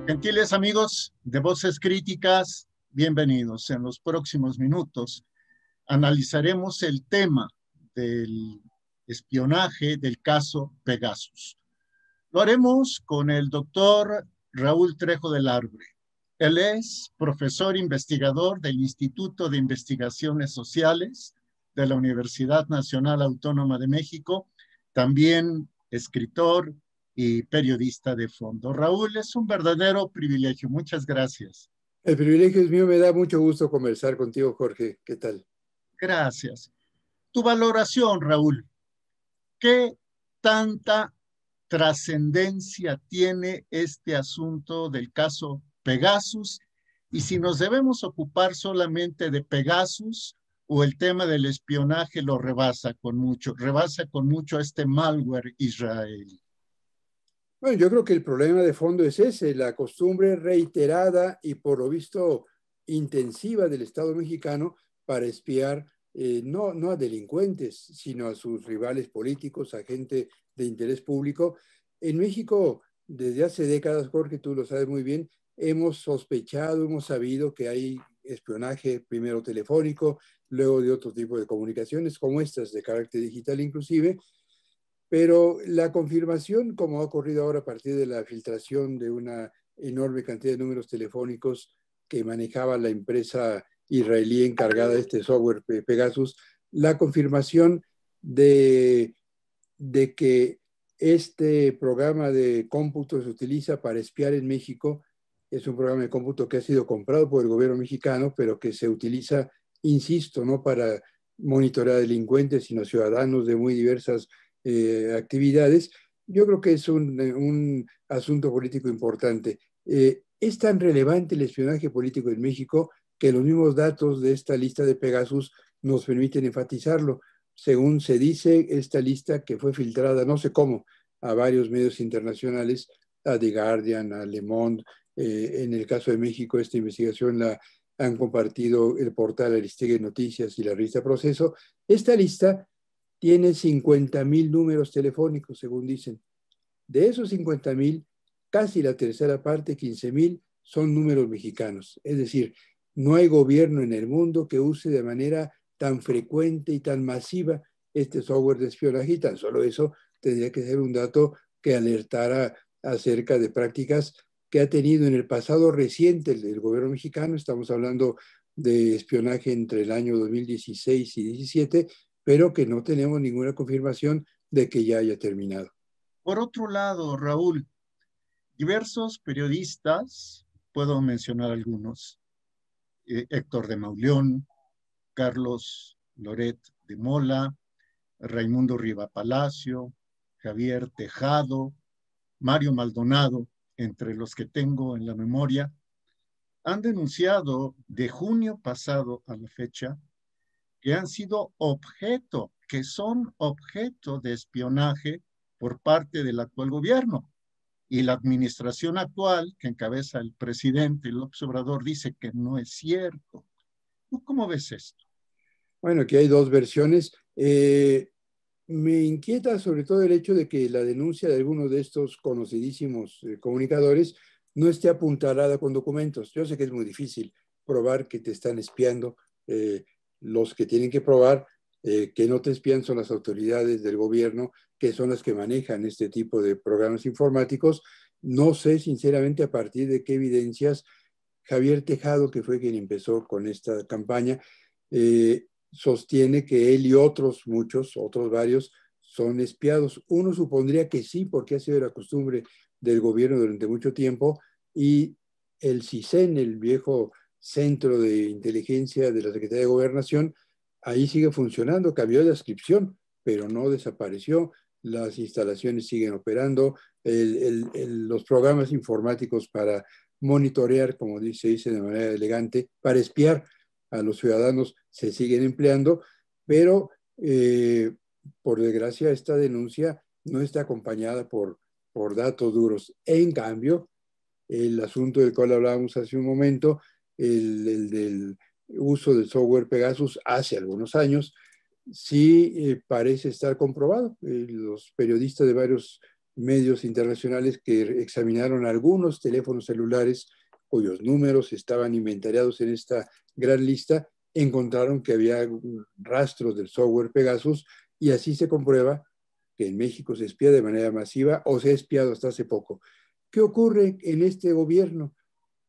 Gentiles amigos de Voces Críticas, bienvenidos. En los próximos minutos analizaremos el tema del espionaje del caso Pegasus. Lo haremos con el doctor Raúl Trejo del Arbre. Él es profesor investigador del Instituto de Investigaciones Sociales de la Universidad Nacional Autónoma de México, también escritor y periodista de fondo. Raúl, es un verdadero privilegio. Muchas gracias. El privilegio es mío, me da mucho gusto conversar contigo, Jorge. ¿Qué tal? Gracias. Tu valoración, Raúl, ¿qué tanta trascendencia tiene este asunto del caso Pegasus? Y si nos debemos ocupar solamente de Pegasus o el tema del espionaje lo rebasa con mucho este malware israelí. Bueno, yo creo que el problema de fondo es ese, la costumbre reiterada y por lo visto intensiva del Estado mexicano para espiar no a delincuentes, sino a sus rivales políticos, a gente de interés público. En México, desde hace décadas, Jorge, tú lo sabes muy bien, hemos sospechado, hemos sabido que hay espionaje, primero telefónico, luego de otro tipo de comunicaciones, como estas de carácter digital inclusive, pero la confirmación, como ha ocurrido ahora a partir de la filtración de una enorme cantidad de números telefónicos que manejaba la empresa israelí encargada de este software Pegasus, la confirmación de que este programa de cómputo se utiliza para espiar en México. Es un programa de cómputo que ha sido comprado por el gobierno mexicano, pero que se utiliza, insisto, no para monitorear delincuentes, sino ciudadanos de muy diversas actividades. Yo creo que es un asunto político importante. Es tan relevante el espionaje político en México que los mismos datos de esta lista de Pegasus nos permiten enfatizarlo. Según se dice, esta lista que fue filtrada, no sé cómo, a varios medios internacionales, a The Guardian, a Le Monde, en el caso de México, esta investigación la han compartido el portal Aristegui Noticias y la revista Proceso. Esta lista tiene 50,000 números telefónicos, según dicen. De esos 50,000, casi la tercera parte, 15,000, son números mexicanos. Es decir, no hay gobierno en el mundo que use de manera tan frecuente y tan masiva este software de espionaje, y tan solo eso tendría que ser un dato que alertara acerca de prácticas que ha tenido en el pasado reciente el gobierno mexicano. Estamos hablando de espionaje entre el año 2016 y 2017, pero que no tenemos ninguna confirmación de que ya haya terminado. Por otro lado, Raúl, diversos periodistas, puedo mencionar algunos, Héctor de Mauleón, Carlos Loret de Mola, Raimundo Riva Palacio, Javier Tejado, Mario Maldonado, entre los que tengo en la memoria, han denunciado de junio pasado a la fecha que han sido objeto, que son objeto de espionaje por parte del actual gobierno. Y la administración actual, que encabeza el presidente López Obrador, dice que no es cierto. ¿Tú cómo ves esto? Bueno, aquí hay dos versiones. Me inquieta sobre todo el hecho de que la denuncia de algunos de estos conocidísimos comunicadores no esté apuntalada con documentos. Yo sé que es muy difícil probar que te están espiando. Los que tienen que probar que no te espían son las autoridades del gobierno, que son las que manejan este tipo de programas informáticos. No sé sinceramente a partir de qué evidencias Javier Tejado, que fue quien empezó con esta campaña, sostiene que él y otros, muchos, otros varios, son espiados. Uno supondría que sí, porque ha sido la costumbre del gobierno durante mucho tiempo, y el CISEN, el viejo centro de inteligencia de la Secretaría de Gobernación, ahí sigue funcionando, cambió de adscripción, pero no desapareció. Las instalaciones siguen operando, los programas informáticos para monitorear, como se dice de manera elegante, para espiar a los ciudadanos se siguen empleando, pero por desgracia esta denuncia no está acompañada por datos duros. En cambio, el asunto del cual hablábamos hace un momento, el del uso del software Pegasus hace algunos años, sí parece estar comprobado. Los periodistas de varios medios internacionales que examinaron algunos teléfonos celulares cuyos números estaban inventariados en esta gran lista, encontraron que había rastros del software Pegasus y así se comprueba que en México se espía de manera masiva o se ha espiado hasta hace poco. ¿Qué ocurre en este gobierno?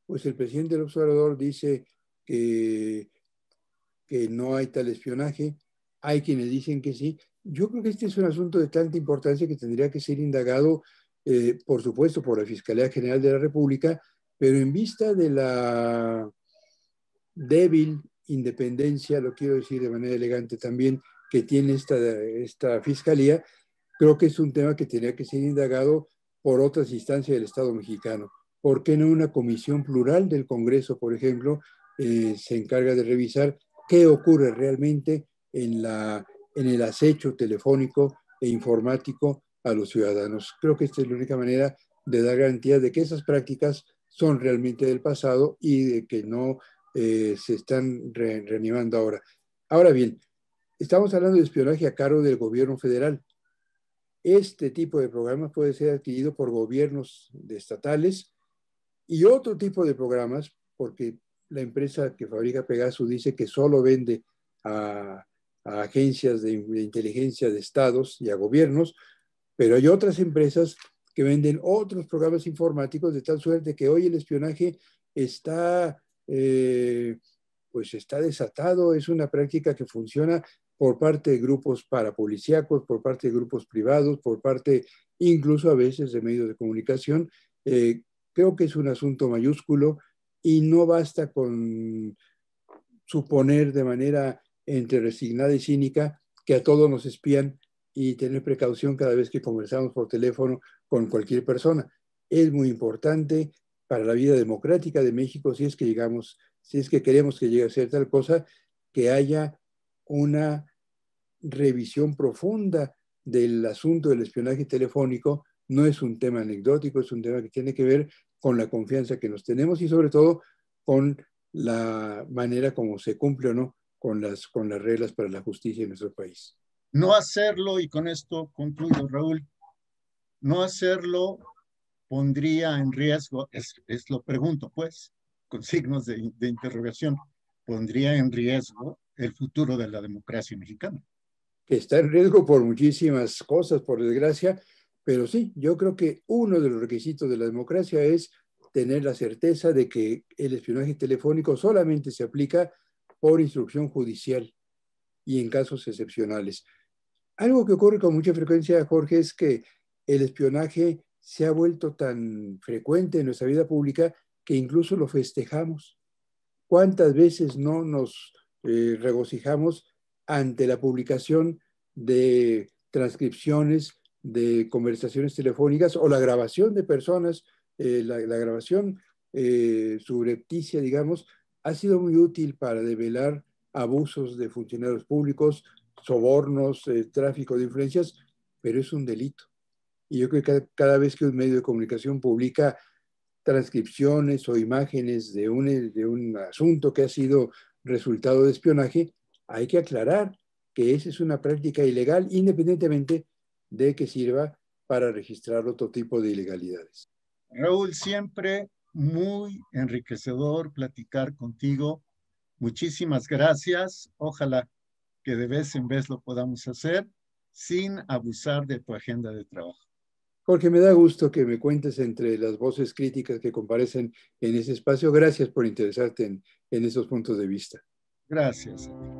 Pues el presidente del observador dice que no hay tal espionaje, hay quienes dicen que sí. Yo creo que este es un asunto de tanta importancia que tendría que ser indagado, por supuesto, por la Fiscalía General de la República, pero en vista de la débil independencia, lo quiero decir de manera elegante también, que tiene esta Fiscalía, creo que es un tema que tendría que ser indagado por otras instancias del Estado mexicano. ¿Por qué no una comisión plural del Congreso, por ejemplo, se encarga de revisar qué ocurre realmente en el acecho telefónico e informático a los ciudadanos? Creo que esta es la única manera de dar garantía de que esas prácticas son realmente del pasado y de que no se están reanimando ahora. Ahora bien, estamos hablando de espionaje a cargo del gobierno federal. Este tipo de programas puede ser adquirido por gobiernos estatales y otro tipo de programas, porque la empresa que fabrica Pegasus dice que solo vende a agencias de inteligencia de estados y a gobiernos, pero hay otras empresas que venden otros programas informáticos de tal suerte que hoy el espionaje está, pues está desatado, es una práctica que funciona por parte de grupos parapolicíacos, por parte de grupos privados, por parte incluso a veces de medios de comunicación. Creo que es un asunto mayúsculo y no basta con suponer de manera entre resignada y cínica que a todos nos espían y tener precaución cada vez que conversamos por teléfono con cualquier persona. Es muy importante para la vida democrática de México, si es que llegamos, si es que queremos que llegue a ser tal cosa, que haya una revisión profunda del asunto del espionaje telefónico. No es un tema anecdótico, es un tema que tiene que ver con la confianza que nos tenemos y sobre todo con la manera como se cumple o no con las reglas para la justicia en nuestro país. No hacerlo, y con esto concluyo, Raúl, no hacerlo pondría en riesgo, lo pregunto pues, con signos de interrogación, pondría en riesgo el futuro de la democracia mexicana. Que está en riesgo por muchísimas cosas, por desgracia, pero sí, yo creo que uno de los requisitos de la democracia es tener la certeza de que el espionaje telefónico solamente se aplica por instrucción judicial y en casos excepcionales. Algo que ocurre con mucha frecuencia, Jorge, es que el espionaje se ha vuelto tan frecuente en nuestra vida pública que incluso lo festejamos. ¿Cuántas veces no nos regocijamos ante la publicación de transcripciones de conversaciones telefónicas o la grabación de personas, la grabación subrepticia, digamos, ha sido muy útil para develar abusos de funcionarios públicos, sobornos, tráfico de influencias, pero es un delito. Y yo creo que cada vez que un medio de comunicación publica transcripciones o imágenes de un asunto que ha sido resultado de espionaje, hay que aclarar que esa es una práctica ilegal independientemente de que sirva para registrar otro tipo de ilegalidades. Raúl, siempre muy enriquecedor platicar contigo. Muchísimas gracias. Ojalá que de vez en vez lo podamos hacer sin abusar de tu agenda de trabajo. Jorge, me da gusto que me cuentes entre las voces críticas que comparecen en ese espacio. Gracias por interesarte en esos puntos de vista. Gracias a ti.